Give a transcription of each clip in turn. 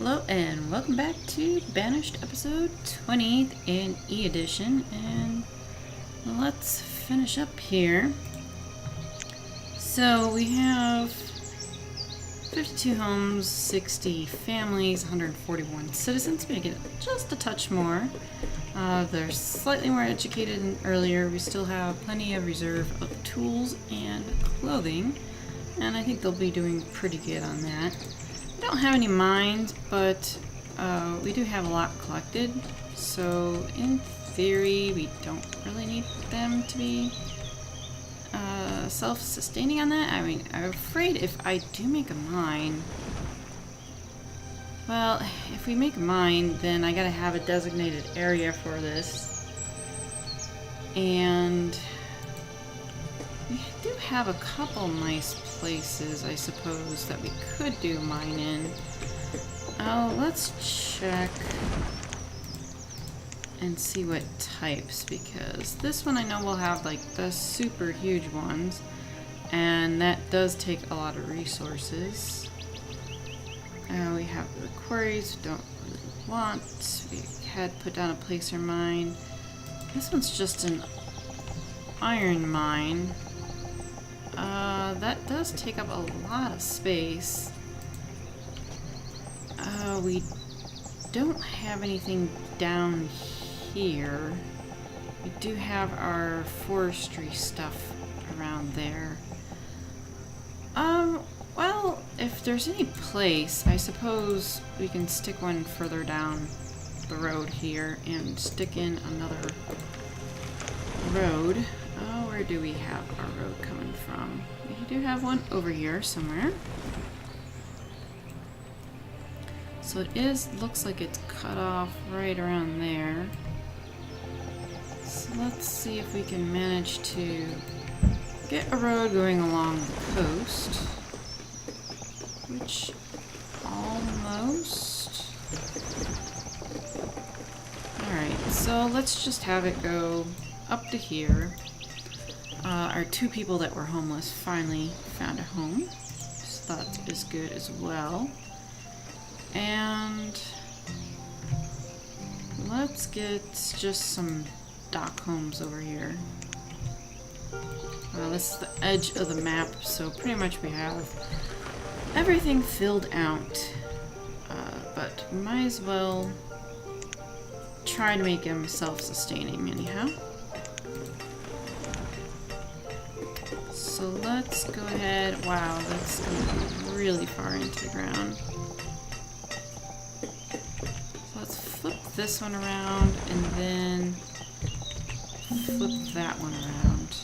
Hello and welcome back to Banished episode 20th in E-Edition, and let's finish up here. So we have 52 homes, 60 families, 141 citizens. We get just a touch more. They're slightly more educated than earlier. We still have plenty of reserve of tools and clothing, and I think they'll be doing pretty good on that. We don't have any mines, but we do have a lot collected, so in theory we don't really need them to be self-sustaining on that. I mean, I'm afraid if I do make a mine, well, if we make a mine, then I gotta have a designated area for this, and we do have a couple nice places, I suppose, that we could do mine in. Oh, let's check and see what types, because this one I know will have like the super huge ones, and that does take a lot of resources. We have the quarries we don't really want. We had put down a placer mine. This one's just an iron mine. That does take up a lot of space. We don't have anything down here. We do have our forestry stuff around there. Well, if there's any place, I suppose we can stick one further down the road here and stick in another road. Where do we have our road coming from? We do have one over here somewhere. So it looks like it's cut off right around there. So let's see if we can manage to get a road going along the coast. Which, almost. Alright, so let's just have it go up to here. Our two people that were homeless finally found a home, so that is good as well. And let's get just some dock homes over here. This is the edge of the map, so pretty much we have everything filled out. But we might as well try to make them self-sustaining anyhow. So let's go ahead. Wow, that's going really far into the ground. So let's flip this one around and then flip that one around.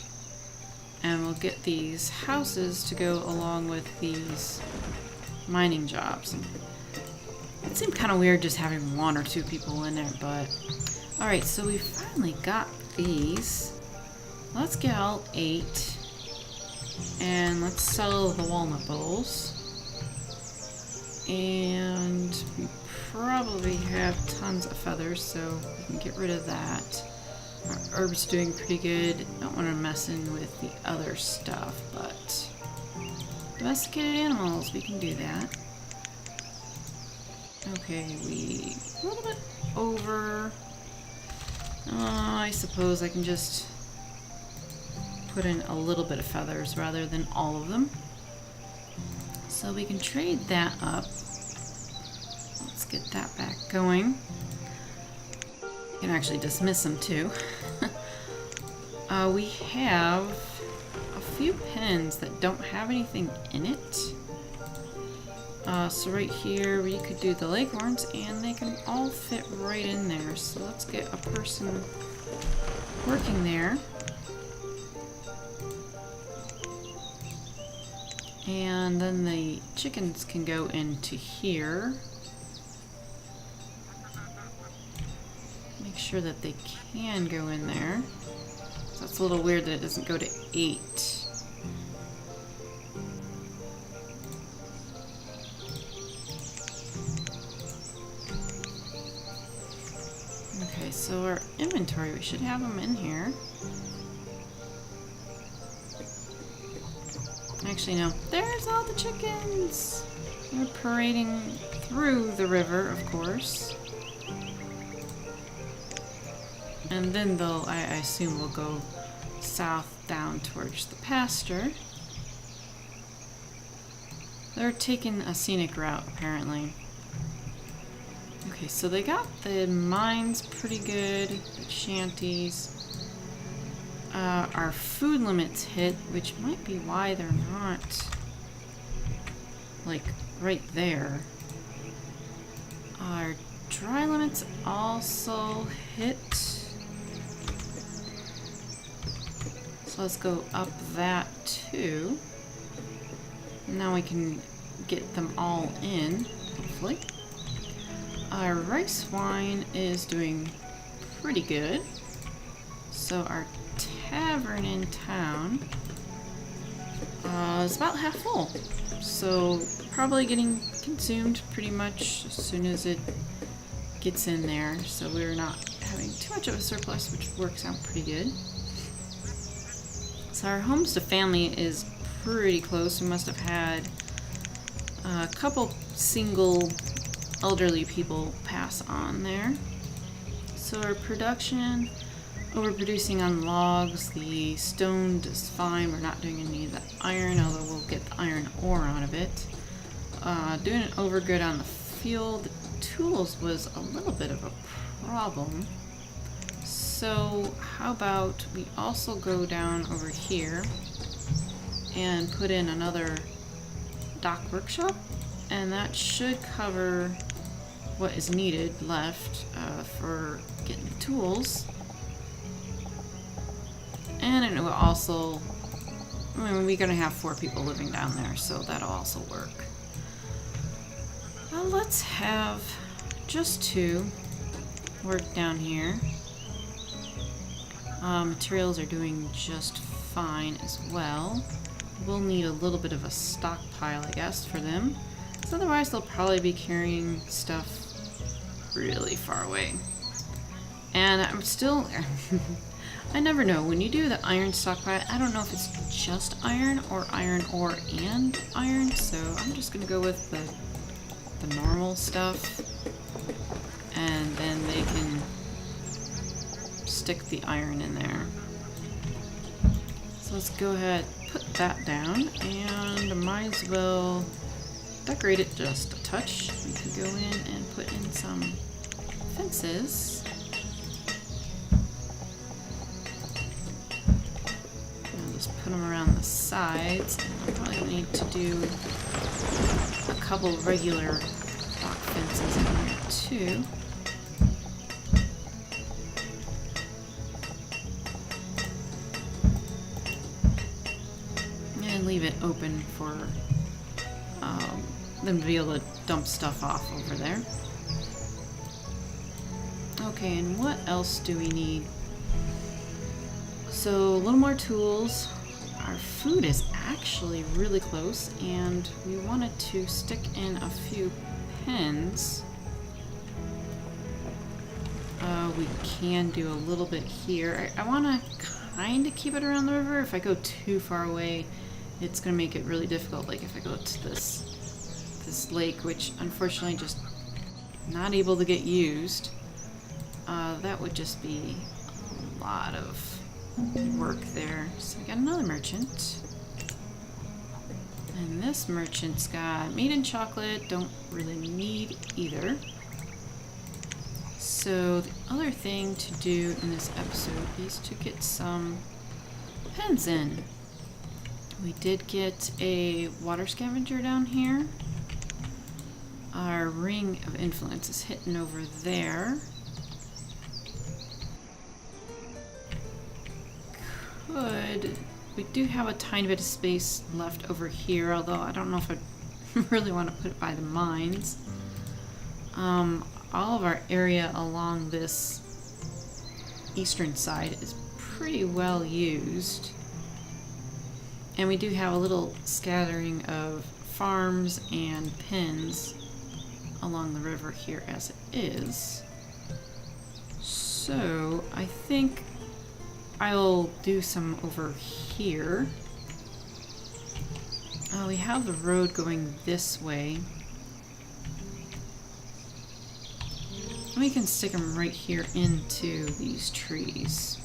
And we'll get these houses to go along with these mining jobs. It seemed kind of weird just having one or two people in there, but alright, so we finally got these. Let's get all 8. And let's sell the walnut bowls. And we probably have tons of feathers, so we can get rid of that. Our herb's doing pretty good. Don't want to mess in with the other stuff, but domesticated animals, we can do that. Okay, we a little bit over. I suppose I can just put in a little bit of feathers rather than all of them. So we can trade that up. Let's get that back going. You can actually dismiss them too. We have a few pens that don't have anything in it. So right here we could do the leghorns and they can all fit right in there. So let's get a person working there. And then the chickens can go into here. Make sure that they can go in there. So it's a little weird that it doesn't go to 8. Okay, so our inventory, we should have them in here. Actually, no. There's all the chickens! They're parading through the river, of course. And then they'll, I assume, will go south down towards the pasture. They're taking a scenic route, apparently. Okay, so they got the mines pretty good, the shanties. Our food limits hit, which might be why they're not, like, right there. Our dry limits also hit. So let's go up that too. Now we can get them all in, hopefully. Our rice wine is doing pretty good. So our tavern in town is about half full. So probably getting consumed pretty much as soon as it gets in there. So we're not having too much of a surplus, which works out pretty good. So our homes to family is pretty close. We must have had a couple single elderly people pass on there. So our production, overproducing on logs. The stone is fine. We're not doing any of the iron, although we'll get the iron ore out of it. Doing an overgood on the fuel. The tools was a little bit of a problem. So how about we also go down over here and put in another dock workshop, and that should cover what is needed left for getting the tools. And it will also, I mean, we're gonna have 4 people living down there, so that'll also work. Well, let's have just 2 work down here. Materials are doing just fine as well. We'll need a little bit of a stockpile, I guess, for them. So otherwise they'll probably be carrying stuff really far away. And I'm still... I never know. When you do the iron stockpile, I don't know if it's just iron or iron ore and iron, so I'm just going to go with the normal stuff. And then they can stick the iron in there. So let's go ahead, put that down, and I might as well decorate it just a touch. We could go in and put in some fences. I'll just put them around the sides. I probably need to do a couple regular rock fences in here too. Leave it open for them to be able to dump stuff off over there. Okay, and what else do we need? So a little more tools. Our food is actually really close, and we wanted to stick in a few pens. We can do a little bit here. I want to kind of keep it around the river. If I go too far away, it's going to make it really difficult. Like if I go to this lake, which unfortunately just not able to get used, that would just be a lot of work there. So we got another merchant. And this merchant's got meat and chocolate. Don't really need either. So the other thing to do in this episode is to get some pens in. We did get a water scavenger down here. Our ring of influence is hitting over there. We do have a tiny bit of space left over here, although I don't know if I really want to put it by the mines. All of our area along this eastern side is pretty well used. And we do have a little scattering of farms and pens along the river here as it is. So I think I'll do some over here. We have the road going this way. We can stick them right here into these trees.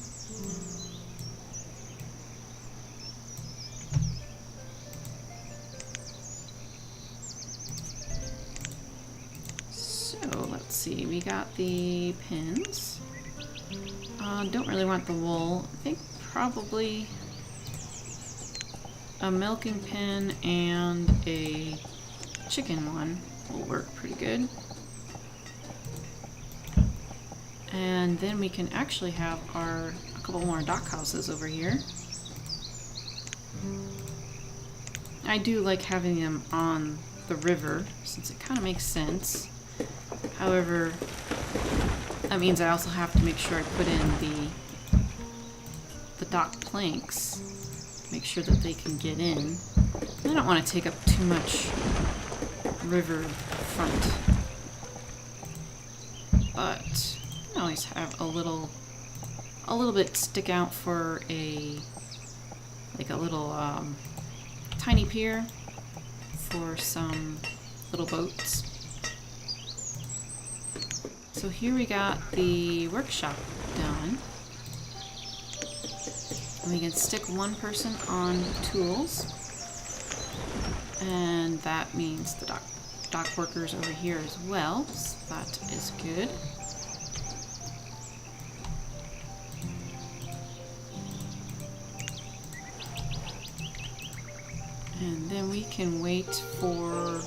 So let's see, we got the pins. Don't really want the wool. I think probably a milking pin and a chicken one will work pretty good. And then we can actually have a couple more dock houses over here. I do like having them on the river since it kind of makes sense. However, that means I also have to make sure I put in the dock planks, make sure that they can get in. I don't want to take up too much river front, but I always have a little bit stick out for a little tiny pier for some little boats. So here we got the workshop done. And we can stick one person on tools, and that means the dock workers over here as well, so that is good. And then we can wait for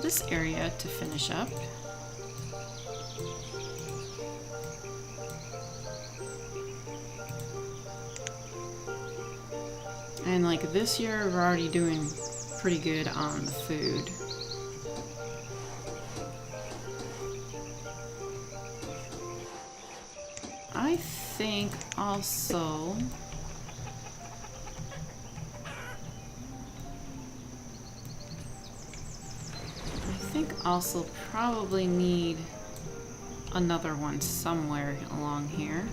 this area to finish up. And like this year, we're already doing pretty good on the food. I think also probably need another one somewhere along here.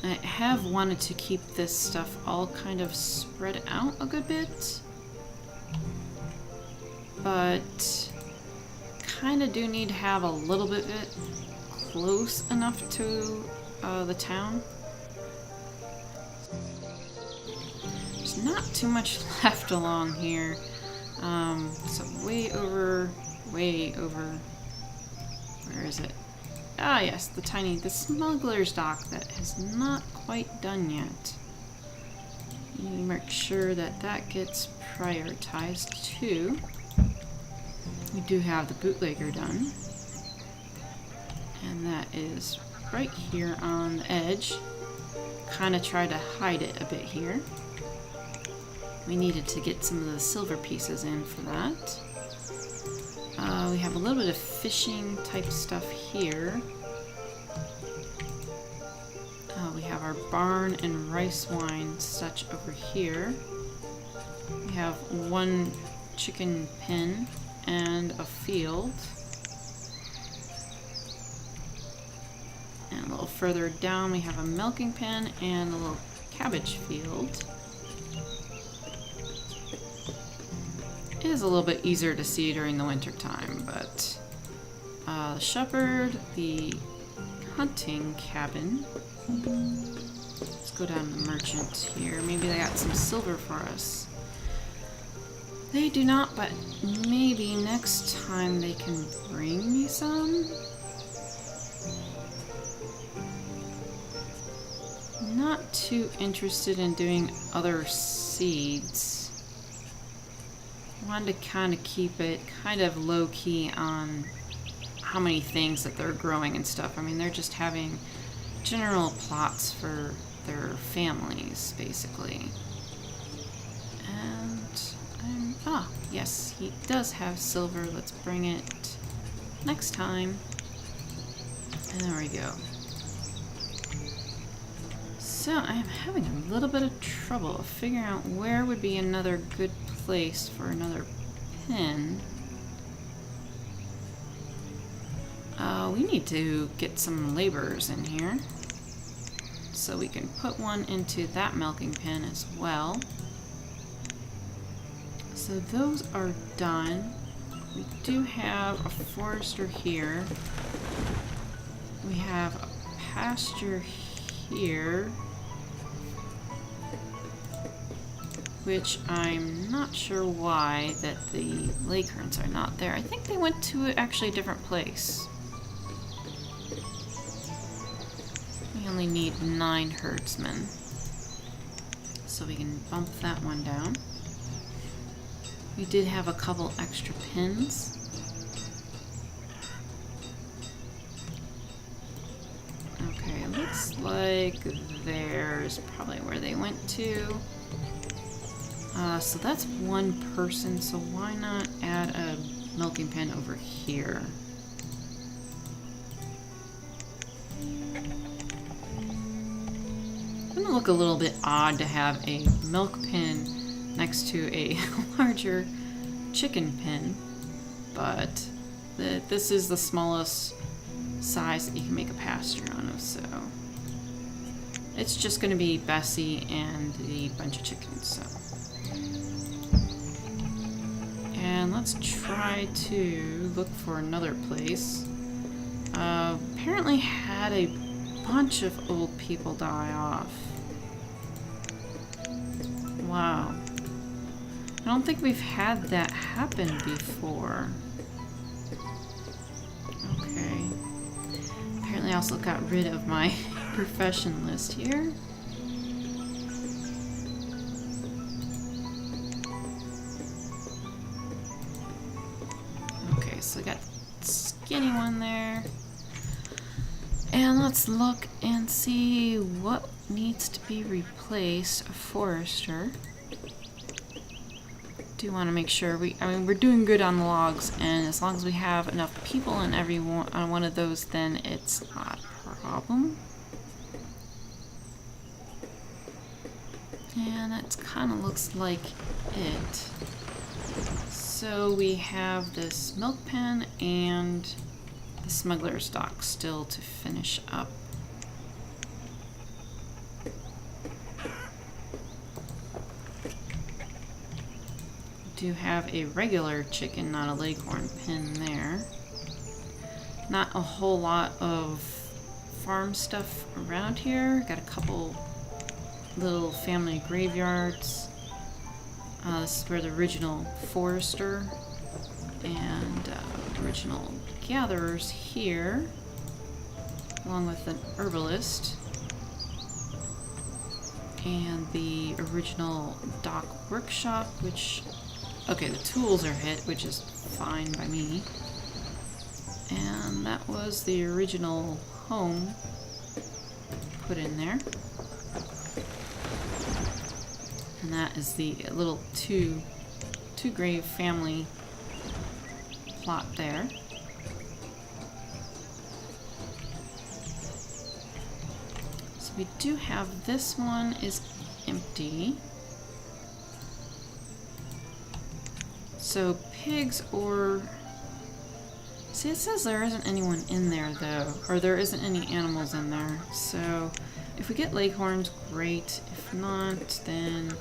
I have wanted to keep this stuff all kind of spread out a good bit, but kind of do need to have a little bit close enough to the town. There's not too much left along here. So way over, where is it? Ah yes, the smuggler's dock that has not quite done yet. You need to make sure that that gets prioritized too. We do have the bootlegger done. And that is right here on the edge. Kind of try to hide it a bit here. We needed to get some of the silver pieces in for that. We have a little bit of fishing type stuff here. We have our barn and rice wine such over here. We have one chicken pen and a field. And a little further down we have a milking pen and a little cabbage field. It is a little bit easier to see during the winter time, but the shepherd, the hunting cabin. Let's go down to the merchant here. Maybe they got some silver for us. They do not, but maybe next time they can bring me some. Not too interested in doing other seeds. Wanted to kind of keep it kind of low-key on how many things that they're growing and stuff. I mean, they're just having general plots for their families, basically. And yes, he does have silver. Let's bring it next time. And there we go. So I am having a little bit of trouble figuring out where would be another good place for another pin. We need to get some laborers in here. So we can put one into that milking pen as well. So those are done. We do have a forester here. We have a pasture here, which I'm not sure why that the leghorns are not there. I think they went to actually a different place. We only need 9 herdsmen, so we can bump that one down. We did have a couple extra pins. Okay, looks like there's probably where they went to. So that's 1 person, so why not add a milking pen over here? It's gonna look a little bit odd to have a milk pen next to a larger chicken pen, but this is the smallest size that you can make a pasture out of, so it's just going to be Bessie and the bunch of chickens. So, and let's try to look for another place. Apparently had a bunch of old people die off. Wow. I don't think we've had that happen before. Okay. Apparently I also got rid of my profession list here. Okay, so we got skinny one there. And let's look and see what needs to be replaced. A forester. Do want to make sure we're doing good on the logs, and as long as we have enough people in every one on one of those, then it's not a problem. And that kind of looks like it. So we have this milk pen and the smuggler's dock still to finish up. Do have a regular chicken, not a leghorn pen there. Not a whole lot of farm stuff around here. Got a couple little family graveyards. This is where the original forester and original gatherers here, along with an herbalist and the original dock workshop, which, okay, the tools are hit, which is fine by me. And that was the original home put in there. And that is the little two grave family plot there. So we do have this one is empty. So pigs or... See, it says there isn't anyone in there though, or there isn't any animals in there. So if we get leghorns, great. If not, then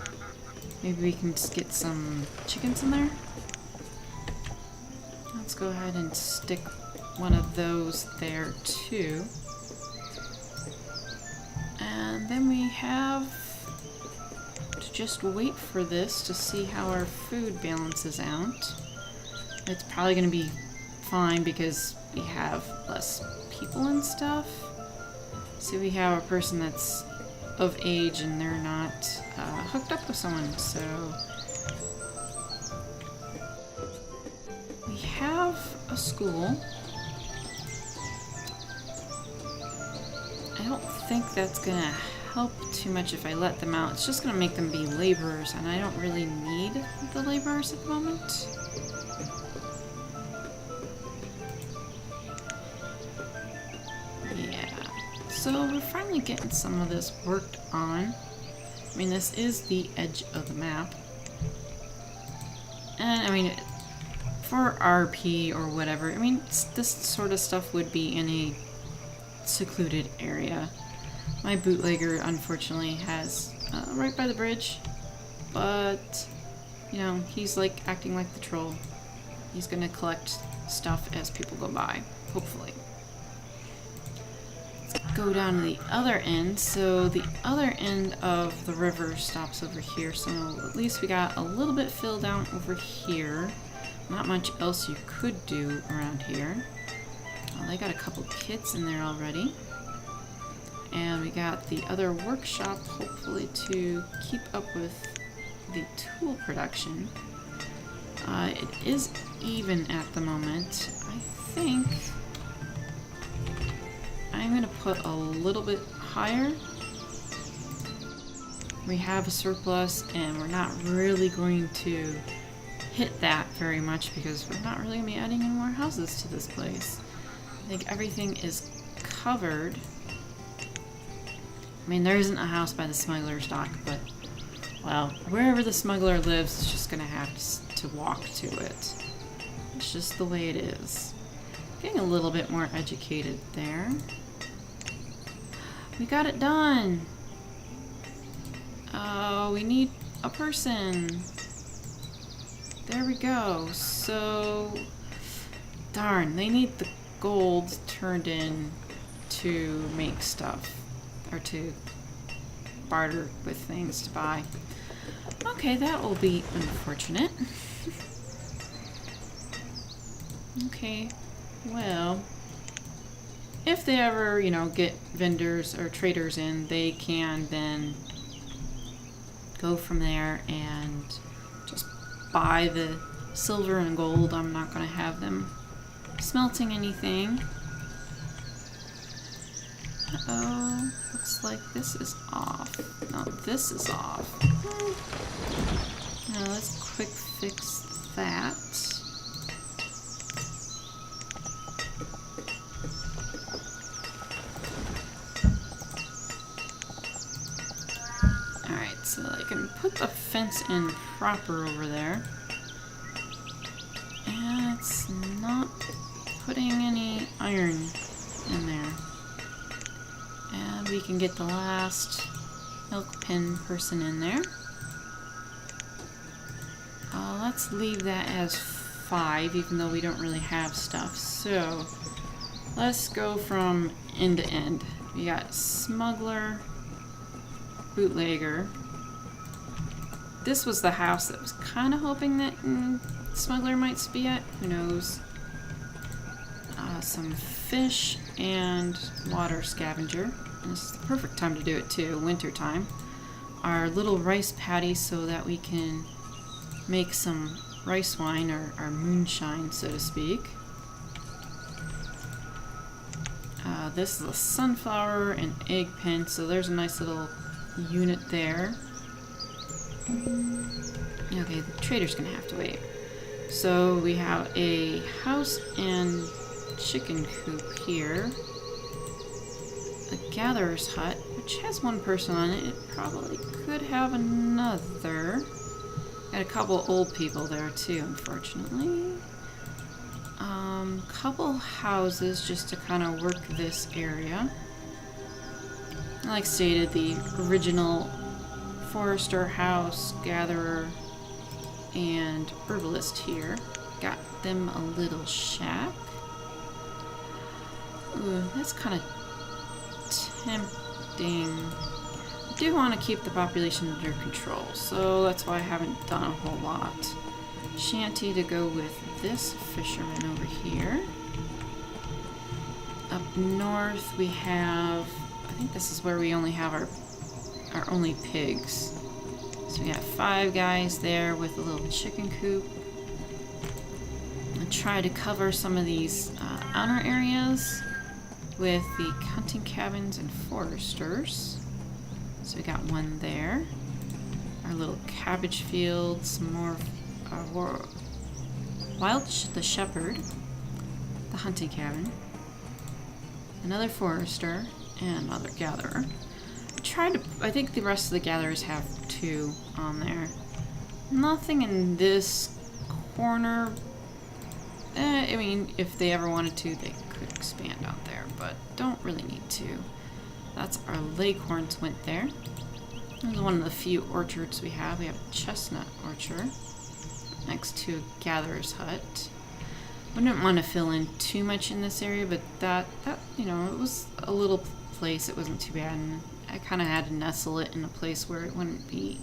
maybe we can just get some chickens in there. Let's go ahead and stick one of those there too. And then we have to just wait for this to see how our food balances out. It's probably going to be fine because we have less people and stuff. So we have a person that's of age and they're not hooked up with someone, so we have a school. I don't think that's gonna help too much if I let them out. It's just gonna make them be laborers, and I don't really need the laborers at the moment. So we're finally getting some of this worked on. I mean, this is the edge of the map. And I mean, for RP or whatever, I mean, this sort of stuff would be in a secluded area. My bootlegger, unfortunately, has right by the bridge. But, you know, he's like acting like the troll. he's gonna collect stuff as people go by, hopefully. Let's go down to the other end. So the other end of the river stops over here, so at least we got a little bit filled out over here. Not much else you could do around here. Well, they got a couple kids in there already. And we got the other workshop, hopefully to keep up with the tool production. It is even at the moment. I think I'm going to put a little bit higher. We have a surplus and we're not really going to hit that very much because we're not really going to be adding any more houses to this place. I think everything is covered. I mean, there isn't a house by the smuggler's dock, but, well, wherever the smuggler lives is just going to have to walk to it. It's just the way it is. Getting a little bit more educated there. We got it done! Oh, we need a person. There we go. So, darn, they need the gold turned in to make stuff. Or to barter with things to buy. Okay, that will be unfortunate. Okay, well, if they ever, you know, get vendors or traders in, they can then go from there and just buy the silver and gold. I'm not going to have them smelting anything. Uh-oh, looks like this is off. No, this is off. Now let's quick fix that. Alright, so I can put the fence in proper over there. And it's not putting any iron in there. And we can get the last milk pen person in there. Let's leave that as 5, even though we don't really have stuff. So, let's go from end to end. We got smuggler, bootlegger. This was the house that was kind of hoping that smuggler might be at. Who knows? Some fish and water scavenger. And this is the perfect time to do it too, winter time. Our little rice patty so that we can make some rice wine, or our moonshine, so to speak. This is a sunflower and egg pen, so there's a nice little unit there. Okay, the trader's gonna have to wait. So we have a house and chicken coop here. A gatherer's hut, which has one person on it. It probably could have another. Got a couple old people there too, unfortunately. Couple houses just to kind of work this area. Like stated, the original forester, house, gatherer, and herbalist here. Got them a little shack. Ooh, that's kind of tempting. I do want to keep the population under control, so that's why I haven't done a whole lot. Shanty to go with this fisherman over here. Up north we have, I think this is where we only have our only pigs. So we got 5 guys there with a little chicken coop. I'll try to cover some of these outer areas with the hunting cabins and foresters. So we got one there. Our little cabbage field, some more the shepherd, the hunting cabin, another forester, and another gatherer. I think the rest of the gatherers have 2 on there. Nothing in this corner. I mean, if they ever wanted to, they could expand out there, but don't really need to. That's our leghorns went there. This is one of the few orchards we have. We have a chestnut orchard next to a gatherer's hut. wouldn't want to fill in too much in this area, but that you know, it was a little place. It wasn't too bad, and I kind of had to nestle it in a place where it wouldn't be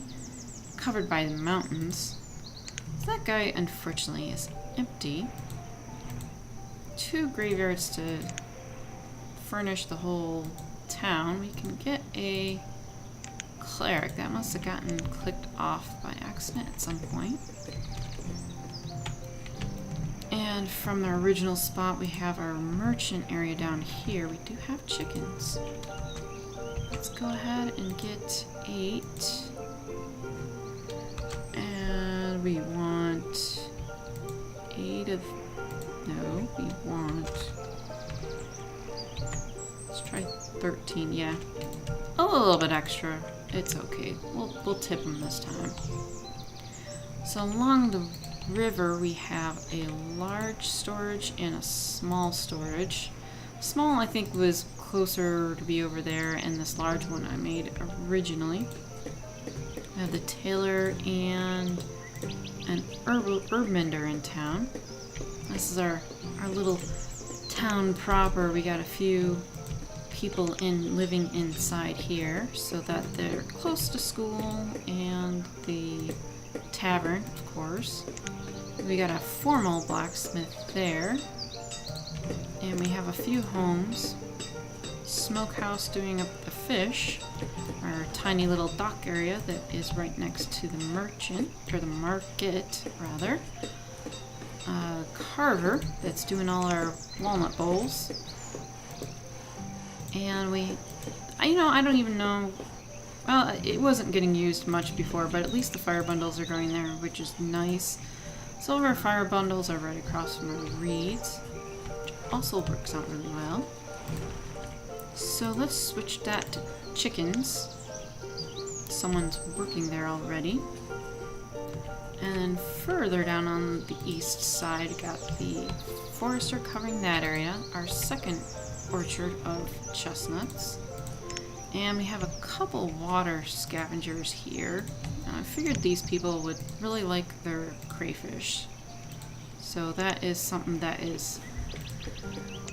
covered by the mountains. So that guy, unfortunately, is empty. 2 graveyards to furnish the whole town. We can get a cleric. That must have gotten clicked off by accident at some point. And from the original spot, we have our merchant area down here. We do have chickens. Let's go ahead and get 8. And we want 8 of... No, we want... Let's try 13, yeah. A little bit extra. It's okay. We'll tip them this time. So along the river, we have a large storage and a small storage. Small, I think, was closer to be over there, and this large one I made originally. I have the tailor and an herb mender in town. This is our little town proper. We got a few people living inside here so that they're close to school and the tavern, of course. We got a formal blacksmith there, and we have a few homes. Smokehouse doing up the fish, our tiny little dock area that is right next to the merchant, or the market rather. Carver that's doing all our walnut bowls. And I don't even know, well, it wasn't getting used much before, but at least the fire bundles are going there, which is nice. Some of our fire bundles are right across from our reeds, which also works out really well. So let's switch that to chickens. Someone's working there already. And then further down on the east side, got the forester covering that area, our second orchard of chestnuts. And we have a couple water scavengers here. I figured these people would really like their crayfish. So that is something that is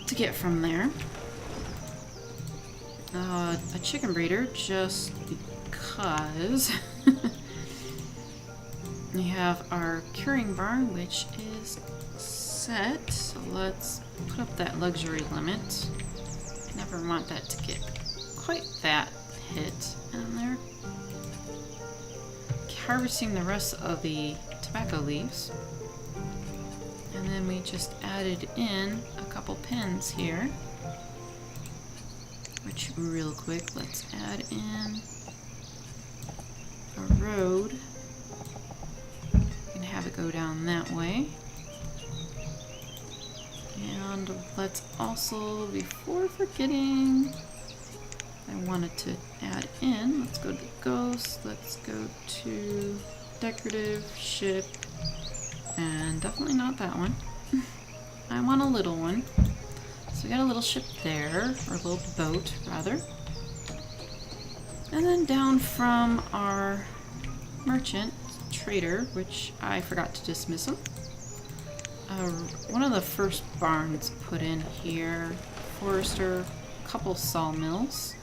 to get from there. A chicken breeder, just because. We have our curing barn, which is set. So let's put up that luxury limit. Never want that to get quite that hit. And they're harvesting the rest of the tobacco leaves. And then we just added in a couple pins here. Which, real quick, let's add in a road. And have it go down that way. And let's also, before forgetting, I wanted to add in, let's go to ghost, let's go to decorative, ship, and definitely not that one. I want a little one. So we got a little ship there, or a little boat, rather. And then down from our merchant, trader, which I forgot to dismiss him. One of the first barns put in here, forester, a couple sawmills.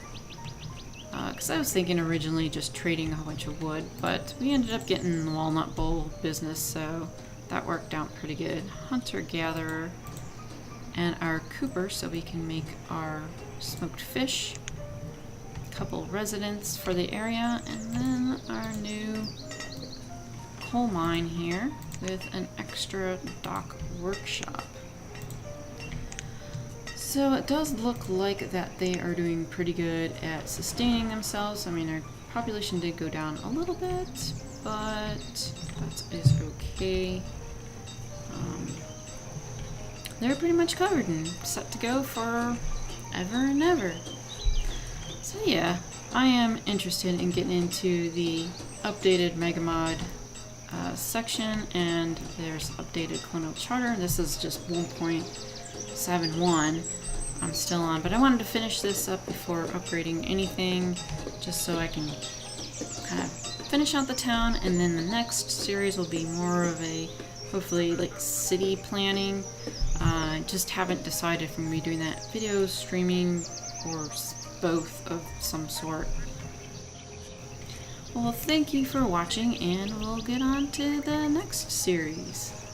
Because I was thinking originally just trading a whole bunch of wood, but we ended up getting the walnut bowl business, so that worked out pretty good. Hunter-gatherer, and our cooper, so we can make our smoked fish. A couple residents for the area, and then our new coal mine here with an extra dock workshop. So it does look like that they are doing pretty good at sustaining themselves. I mean, our population did go down a little bit, but that is okay. They're pretty much covered and set to go for ever and ever. So yeah, I am interested in getting into the updated Mega Mod section, and there's updated Colonial Charter. This is just 1.71 I'm still on, but I wanted to finish this up before upgrading anything, just so I can kind of finish out the town, and then the next series will be more of a hopefully like city planning. Just haven't decided if I'm going to be doing that video, streaming, or both of some sort. Well, thank you for watching, and we'll get on to the next series.